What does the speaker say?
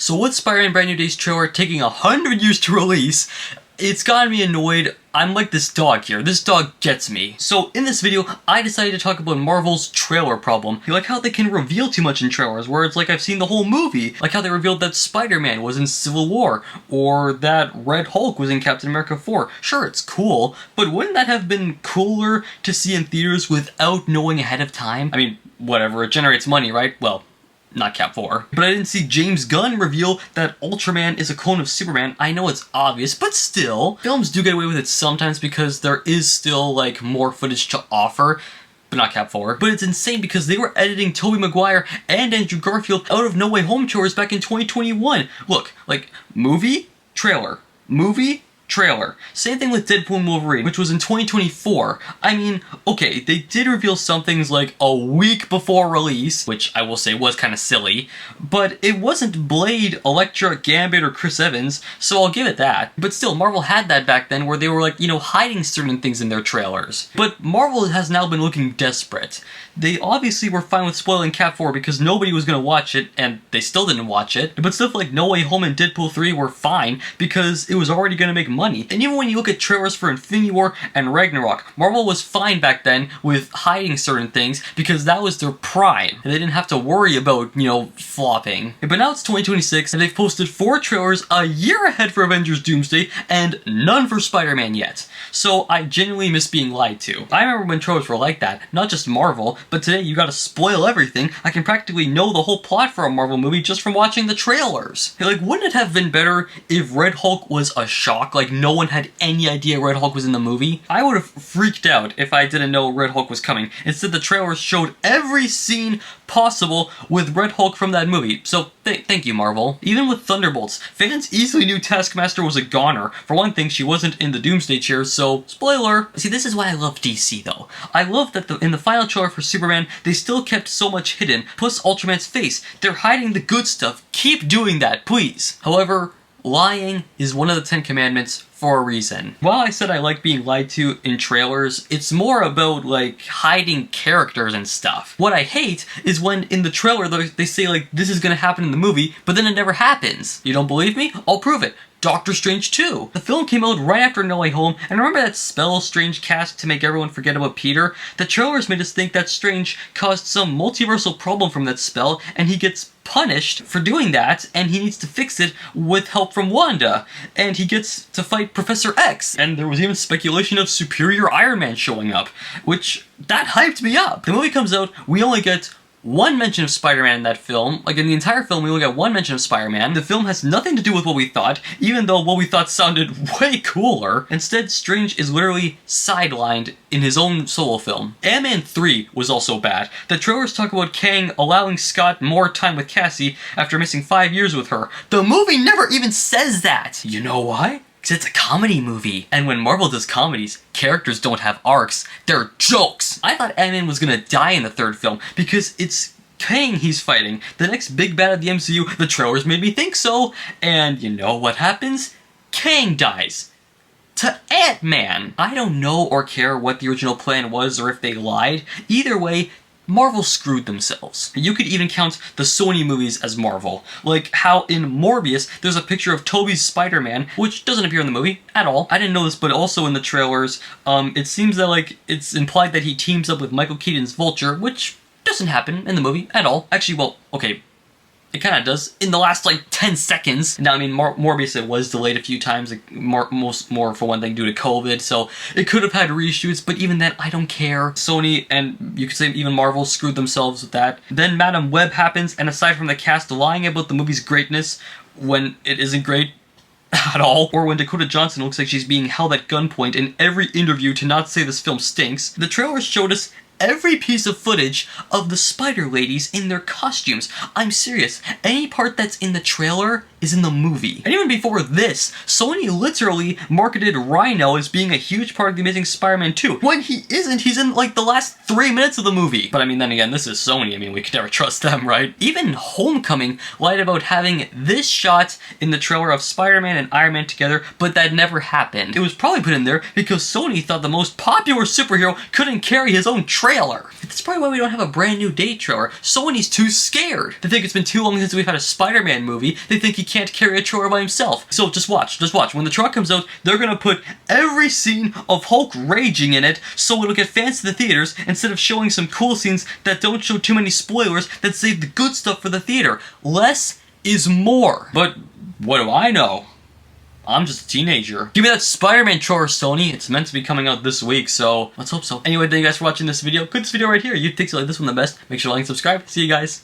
So with Spider-Man Brand New Day's trailer taking 100 years to release, it's gotten me annoyed. I'm like this dog here. This dog gets me. So in this video, I decided to talk about Marvel's trailer problem. You like how they can reveal too much in trailers, where it's like I've seen the whole movie. Like how they revealed that Spider-Man was in Civil War, or that Red Hulk was in Captain America 4. Sure, it's cool, but wouldn't that have been cooler to see in theaters without knowing ahead of time? I mean, whatever, it generates money, right? Well, not Cap 4. But I didn't see James Gunn reveal that Ultraman is a clone of Superman. I know it's obvious, but still, films do get away with it sometimes because there is still, like, more footage to offer. But not Cap 4. But it's insane because they were editing Tobey Maguire and Andrew Garfield out of No Way Home trailers back in 2021. Look, like, movie, trailer, movie, trailer. Same thing with Deadpool and Wolverine, which was in 2024. I mean, okay, they did reveal some things like a week before release, which I will say was kind of silly, but it wasn't Blade, Elektra, Gambit, or Chris Evans, so I'll give it that. But still, Marvel had that back then where they were like, you know, hiding certain things in their trailers. But Marvel has now been looking desperate. They obviously were fine with spoiling Cap 4 because nobody was going to watch it, and they still didn't watch it. But stuff like No Way Home and Deadpool 3 were fine because it was already going to make money. And even when you look at trailers for Infinity War and Ragnarok, Marvel was fine back then with hiding certain things because that was their prime. And they didn't have to worry about, you know, flopping. But now it's 2026 and they've posted 4 trailers a year ahead for Avengers Doomsday and none for Spider-Man yet. So I genuinely miss being lied to. I remember when trailers were like that, not just Marvel, but today you gotta spoil everything. I can practically know the whole plot for a Marvel movie just from watching the trailers. Hey, like, wouldn't it have been better if Red Hulk was a shock? Like, no one had any idea Red Hulk was in the movie? I would have freaked out if I didn't know Red Hulk was coming. Instead, the trailers showed every scene possible with Red Hulk from that movie. So, thank you, Marvel. Even with Thunderbolts, fans easily knew Taskmaster was a goner. For one thing, she wasn't in the Doomsday chairs, so spoiler. See, this is why I love DC, though. I love that in the final trailer for Superman, they still kept so much hidden, plus Ultraman's face. They're hiding the good stuff. Keep doing that, please. However, lying is one of the 10 commandments for a reason. While I said I like being lied to in trailers, it's more about, like, hiding characters and stuff. What I hate is when in the trailer they say, like, this is gonna happen in the movie, but then it never happens. You don't believe me? I'll prove it. Doctor Strange 2. The film came out right after No Way Home, and remember that spell Strange cast to make everyone forget about Peter? The trailers made us think that Strange caused some multiversal problem from that spell, and he gets punished for doing that, and he needs to fix it with help from Wanda. And he gets to fight Professor X, and there was even speculation of Superior Iron Man showing up, which, that hyped me up. The movie comes out, we only get one mention of Spider-Man in that film. Like, in the entire film, we only got one mention of Spider-Man. The film has nothing to do with what we thought, even though what we thought sounded way cooler. Instead, Strange is literally sidelined in his own solo film. Ant-Man 3 was also bad. The trailers talk about Kang allowing Scott more time with Cassie after missing 5 years with her. The movie never even says that! You know why? Because it's a comedy movie. And when Marvel does comedies, characters don't have arcs. They're jokes. I thought Ant-Man was gonna die in the 3rd film because it's Kang he's fighting. The next big bad of the MCU, the trailers made me think so. And you know what happens? Kang dies. To Ant-Man. I don't know or care what the original plan was or if they lied. Either way, Marvel screwed themselves. You could even count the Sony movies as Marvel. Like how in Morbius, there's a picture of Tobey's Spider-Man, which doesn't appear in the movie at all. I didn't know this, but also in the trailers, it seems that, like, it's implied that he teams up with Michael Keaton's Vulture, which doesn't happen in the movie at all. Actually, well, okay, it kind of does in the last, like, 10 seconds. Now, I mean, Morbius, it was delayed a few times, like, more for one thing due to COVID, so it could have had reshoots, but even then, I don't care. Sony, and you could say even Marvel, screwed themselves with that. Then Madam Web happens, and aside from the cast lying about the movie's greatness, when it isn't great at all, or when Dakota Johnson looks like she's being held at gunpoint in every interview to not say this film stinks, the trailers showed us every piece of footage of the Spider Ladies in their costumes. I'm serious. Any part that's in the trailer is in the movie. And even before this, Sony literally marketed Rhino as being a huge part of The Amazing Spider-Man 2. When he isn't, he's in, like, the last 3 minutes of the movie. But I mean, then again, this is Sony. I mean, we could never trust them, right? Even Homecoming lied about having this shot in the trailer of Spider-Man and Iron Man together, but that never happened. It was probably put in there because Sony thought the most popular superhero couldn't carry his own trailer. That's probably why we don't have a brand new date trailer. Sony's too scared. They think it's been too long since we've had a Spider-Man movie. They think he can't carry a trailer by himself. So just watch. When the trailer comes out, they're gonna put every scene of Hulk raging in it, so it'll get fans to the theaters instead of showing some cool scenes that don't show too many spoilers that save the good stuff for the theater. Less is more. But what do I know? I'm just a teenager. Give me that Spider-Man trailer, Sony. It's meant to be coming out this week, so let's hope so. Anyway, thank you guys for watching this video. Click this video right here. You think you like this one the best. Make sure to like and subscribe. See you guys.